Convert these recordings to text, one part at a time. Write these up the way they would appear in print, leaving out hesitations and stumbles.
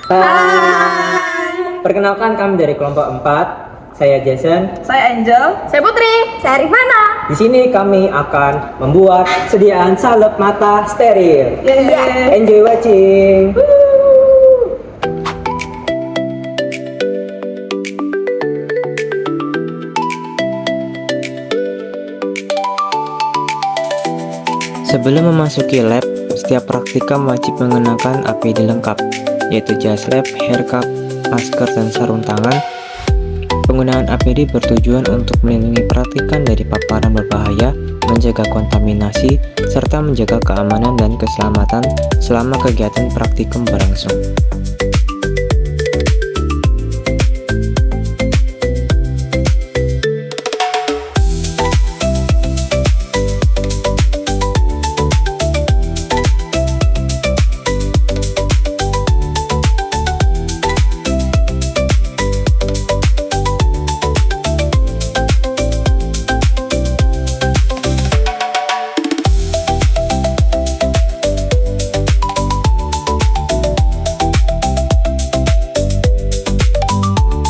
Hai. Perkenalkan kami dari kelompok 4. Saya Jason. Saya Angel. Saya Putri. Saya Rifana. Di sini kami akan membuat sediaan salep mata steril. Yeay. Enjoy watching. Sebelum memasuki lab, setiap praktikum wajib mengenakan APD lengkap, yaitu jas lab, hair cap, masker, dan sarung tangan. Penggunaan APD bertujuan untuk melindungi praktikan dari paparan berbahaya, menjaga kontaminasi, serta menjaga keamanan dan keselamatan selama kegiatan praktikum berlangsung.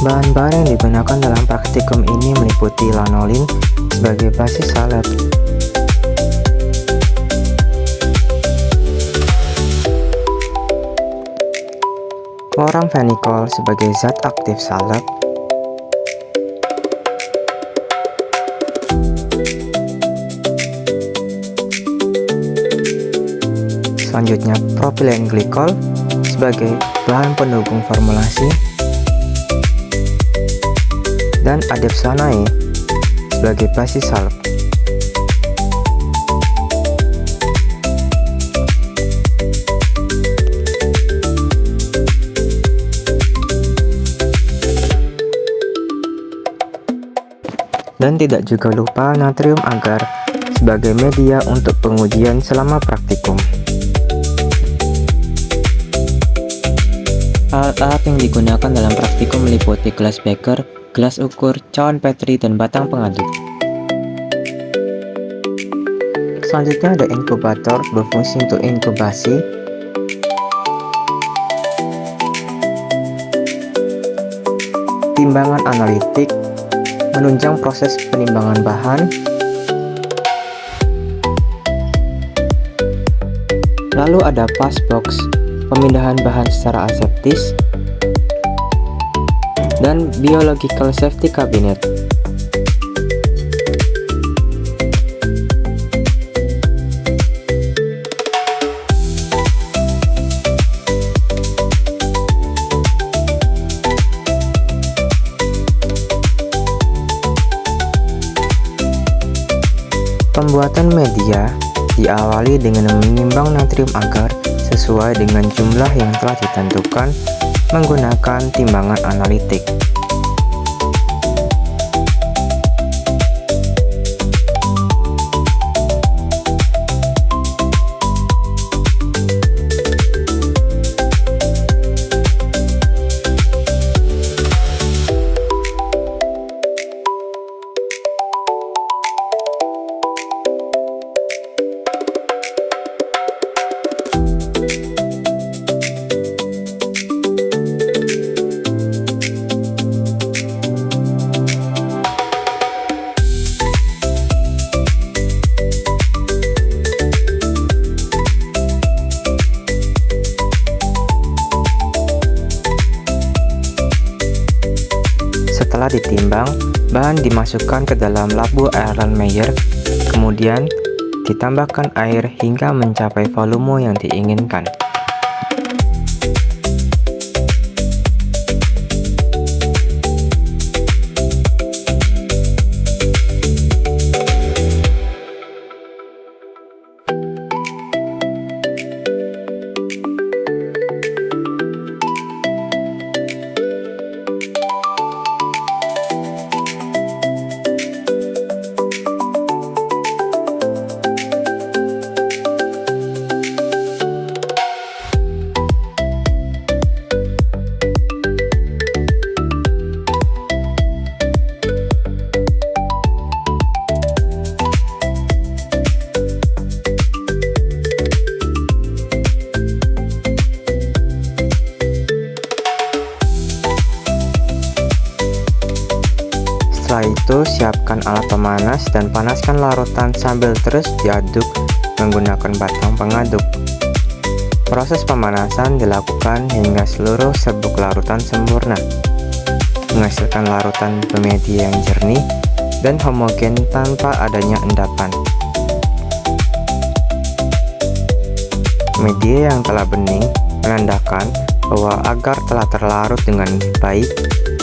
Bahan-bahan yang digunakan dalam praktikum ini meliputi lanolin sebagai basis salep, chloramphenicol sebagai zat aktif salep, selanjutnya propilen glikol sebagai bahan pendukung formulasi, dan adepsanae sebagai basis salep. Dan tidak juga lupa natrium agar sebagai media untuk pengujian selama praktikum. Alat-alat yang digunakan dalam praktikum meliputi gelas beker, gelas ukur, cawan Petri, dan batang pengaduk. Selanjutnya ada inkubator berfungsi untuk inkubasi, timbangan analitik menunjang proses penimbangan bahan, lalu ada pass box pemindahan bahan secara aseptis, dan biological safety cabinet. Pembuatan media diawali dengan menimbang natrium agar sesuai dengan jumlah yang telah ditentukan menggunakan timbangan analitik. Setelah ditimbang, bahan dimasukkan ke dalam labu Erlenmeyer, kemudian ditambahkan air hingga mencapai volume yang diinginkan. itu, siapkan alat pemanas dan panaskan larutan sambil terus diaduk menggunakan batang pengaduk. Proses pemanasan dilakukan hingga seluruh serbuk larutan sempurna, menghasilkan larutan bermedia yang jernih dan homogen tanpa adanya endapan. Media yang telah bening menandakan bahwa agar telah terlarut dengan baik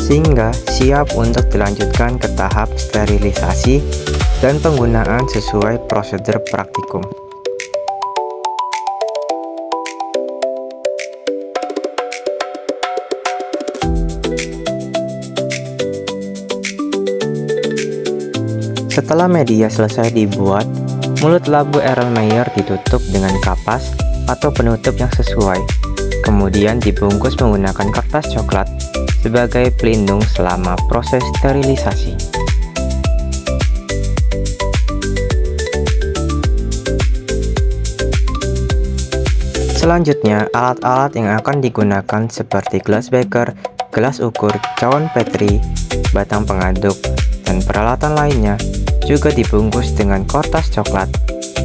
sehingga siap untuk dilanjutkan ke tahap sterilisasi dan penggunaan sesuai prosedur praktikum. Setelah media selesai dibuat, mulut labu Erlenmeyer ditutup dengan kapas atau penutup yang sesuai. Kemudian dibungkus menggunakan kertas coklat sebagai pelindung selama proses sterilisasi. Selanjutnya, alat-alat yang akan digunakan seperti gelas beker, gelas ukur, cawan Petri, batang pengaduk, dan peralatan lainnya juga dibungkus dengan kertas coklat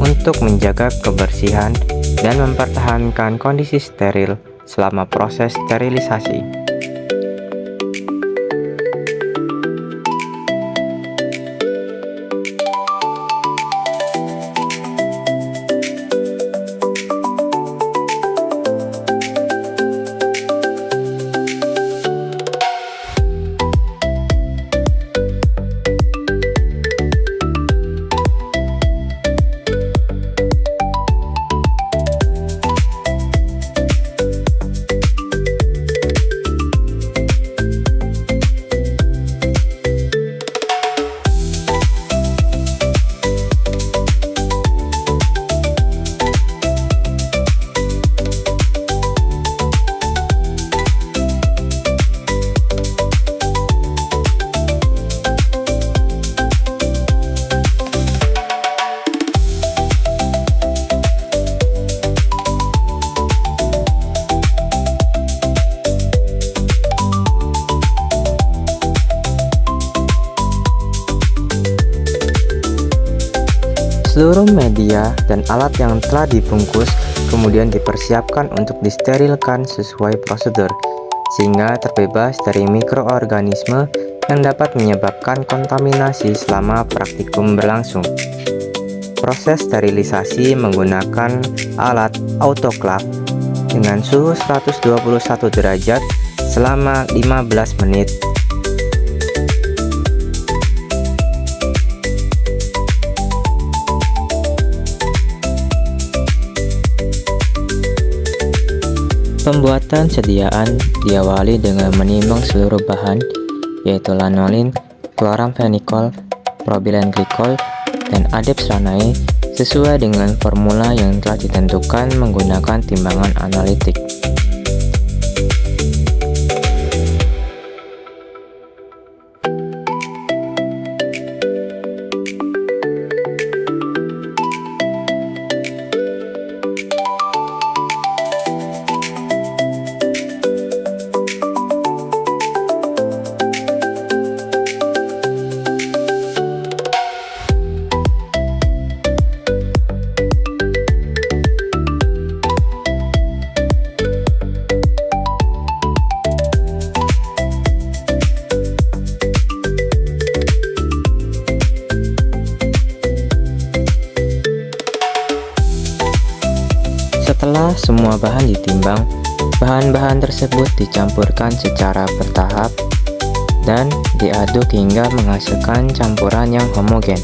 untuk menjaga kebersihan dan mempertahankan kondisi steril selama proses sterilisasi. Seluruh media dan alat yang telah dibungkus kemudian dipersiapkan untuk disterilkan sesuai prosedur, sehingga terbebas dari mikroorganisme yang dapat menyebabkan kontaminasi selama praktikum berlangsung. Proses sterilisasi menggunakan alat autoklaf dengan suhu 121 derajat selama 15 menit. Pembuatan sediaan diawali dengan menimbang seluruh bahan, yaitu lanolin, chloramphenicol, propylen glikol, dan adepsranae sesuai dengan formula yang telah ditentukan menggunakan timbangan analitik. Setelah semua bahan ditimbang, bahan-bahan tersebut dicampurkan secara bertahap dan diaduk hingga menghasilkan campuran yang homogen.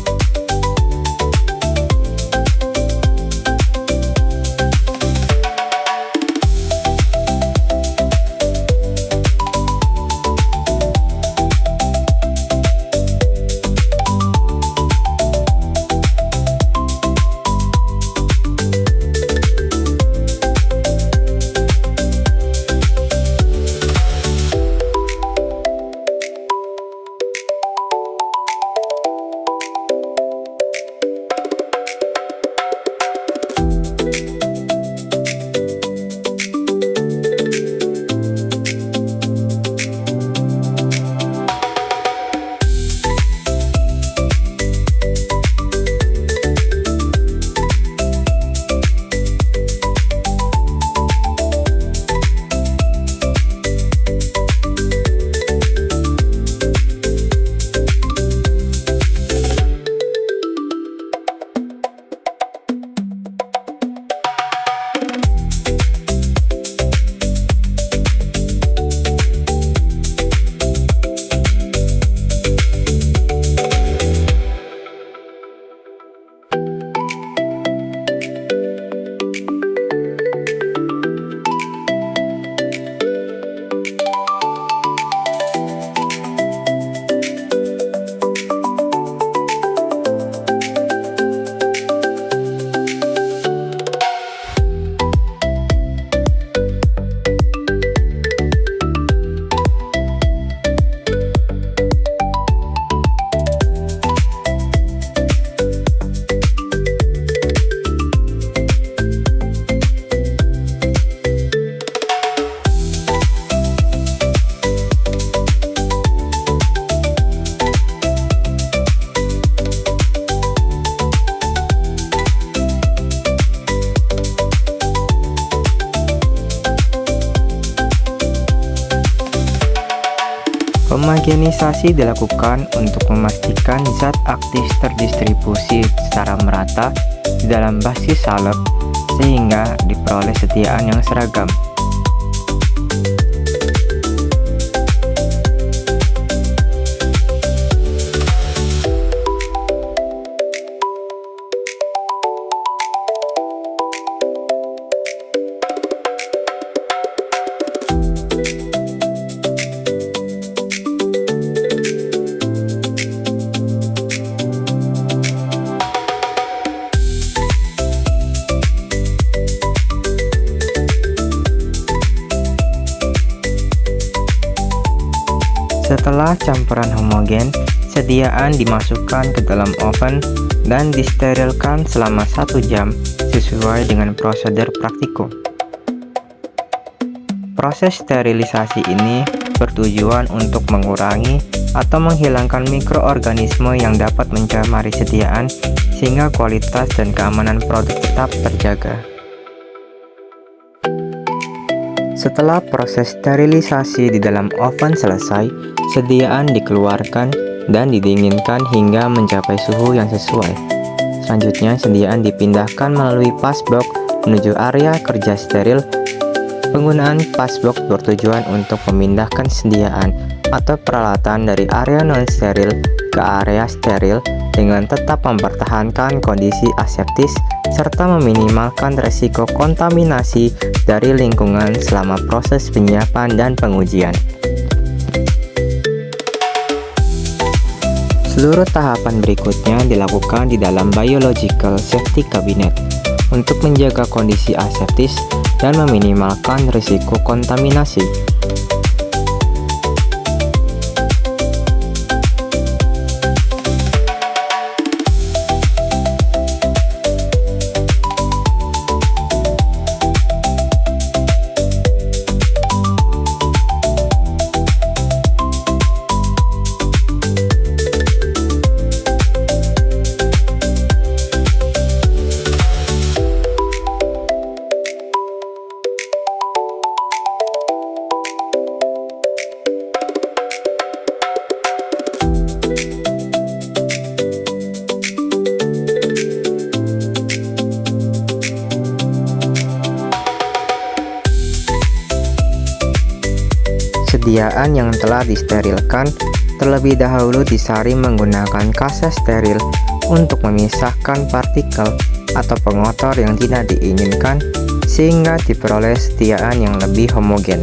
Homogenisasi dilakukan untuk memastikan zat aktif terdistribusi secara merata di dalam basis salep sehingga diperoleh sediaan yang seragam. Setelah campuran homogen, sediaan dimasukkan ke dalam oven dan disterilkan selama 1 jam sesuai dengan prosedur praktikum. Proses sterilisasi ini bertujuan untuk mengurangi atau menghilangkan mikroorganisme yang dapat mencemari sediaan sehingga kualitas dan keamanan produk tetap terjaga. Setelah proses sterilisasi di dalam oven selesai, sediaan dikeluarkan dan didinginkan hingga mencapai suhu yang sesuai. Selanjutnya, sediaan dipindahkan melalui passbox menuju area kerja steril. Penggunaan passbox bertujuan untuk memindahkan sediaan atau peralatan dari area non-steril ke area steril dengan tetap mempertahankan kondisi aseptis serta meminimalkan resiko kontaminasi dari lingkungan selama proses penyiapan dan pengujian. Seluruh tahapan berikutnya dilakukan di dalam biological safety cabinet untuk menjaga kondisi aseptis dan meminimalkan risiko kontaminasi. Sediaan yang telah disterilkan terlebih dahulu disaring menggunakan kaset steril untuk memisahkan partikel atau pengotor yang tidak diinginkan sehingga diperoleh sediaan yang lebih homogen.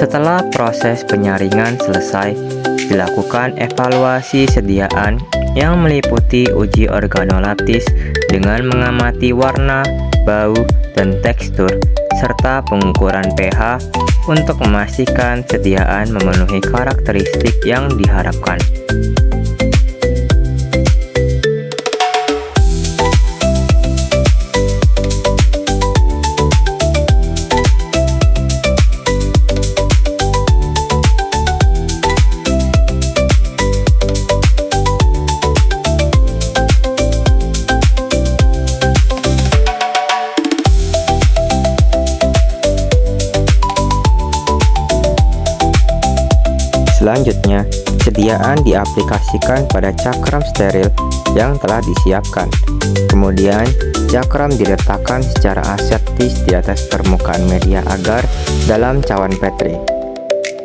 Setelah proses penyaringan selesai, dilakukan evaluasi sediaan yang meliputi uji organoleptis dengan mengamati warna, bau, dan tekstur, serta pengukuran pH untuk memastikan sediaan memenuhi karakteristik yang diharapkan. Selanjutnya, sediaan diaplikasikan pada cakram steril yang telah disiapkan. Kemudian, cakram diletakkan secara aseptis di atas permukaan media agar dalam cawan petri.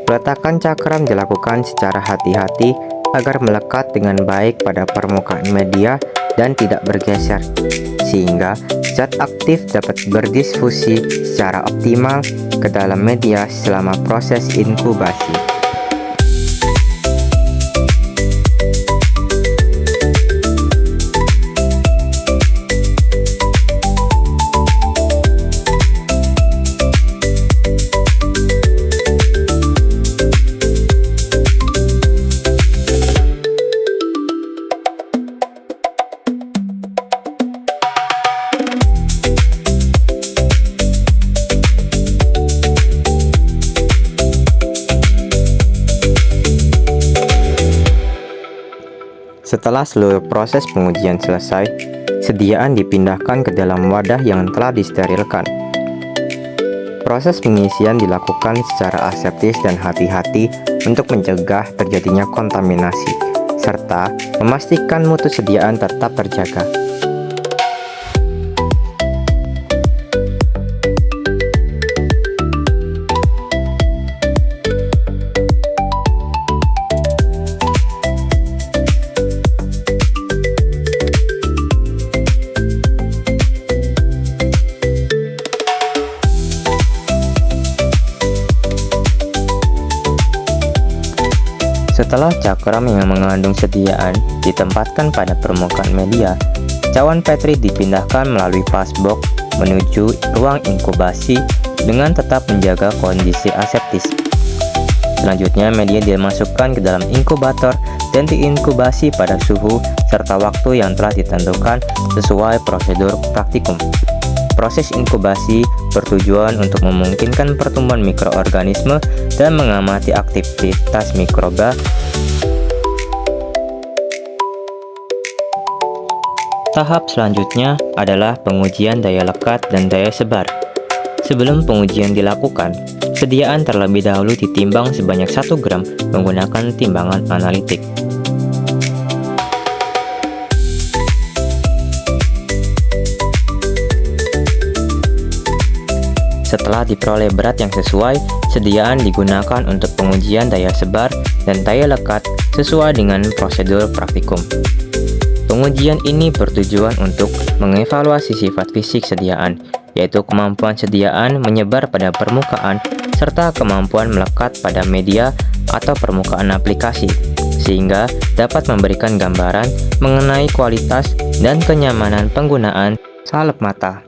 Peletakan cakram dilakukan secara hati-hati agar melekat dengan baik pada permukaan media dan tidak bergeser, sehingga zat aktif dapat berdisfusi secara optimal ke dalam media selama proses inkubasi. Setelah seluruh proses pengujian selesai, sediaan dipindahkan ke dalam wadah yang telah disterilkan. Proses pengisian dilakukan secara aseptis dan hati-hati untuk mencegah terjadinya kontaminasi, serta memastikan mutu sediaan tetap terjaga. Setelah cakram yang mengandung sediaan ditempatkan pada permukaan media, cawan Petri dipindahkan melalui passbox menuju ruang inkubasi dengan tetap menjaga kondisi aseptis. Selanjutnya, media dimasukkan ke dalam inkubator dan diinkubasi pada suhu serta waktu yang telah ditentukan sesuai prosedur praktikum. Proses inkubasi bertujuan untuk memungkinkan pertumbuhan mikroorganisme dan mengamati aktivitas mikroba. Tahap selanjutnya adalah pengujian daya lekat dan daya sebar. Sebelum pengujian dilakukan, sediaan terlebih dahulu ditimbang sebanyak 1 gram menggunakan timbangan analitik. Setelah diperoleh berat yang sesuai, sediaan digunakan untuk pengujian daya sebar dan daya lekat sesuai dengan prosedur praktikum. Pengujian ini bertujuan untuk mengevaluasi sifat fisik sediaan, yaitu kemampuan sediaan menyebar pada permukaan serta kemampuan melekat pada media atau permukaan aplikasi, sehingga dapat memberikan gambaran mengenai kualitas dan kenyamanan penggunaan salep mata.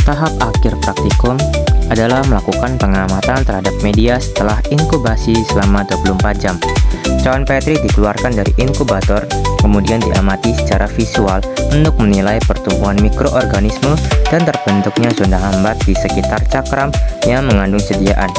Tahap akhir praktikum adalah melakukan pengamatan terhadap media setelah inkubasi selama 24 jam. Cawan Petri dikeluarkan dari inkubator, kemudian diamati secara visual untuk menilai pertumbuhan mikroorganisme dan terbentuknya zona hambat di sekitar cakram yang mengandung sediaan.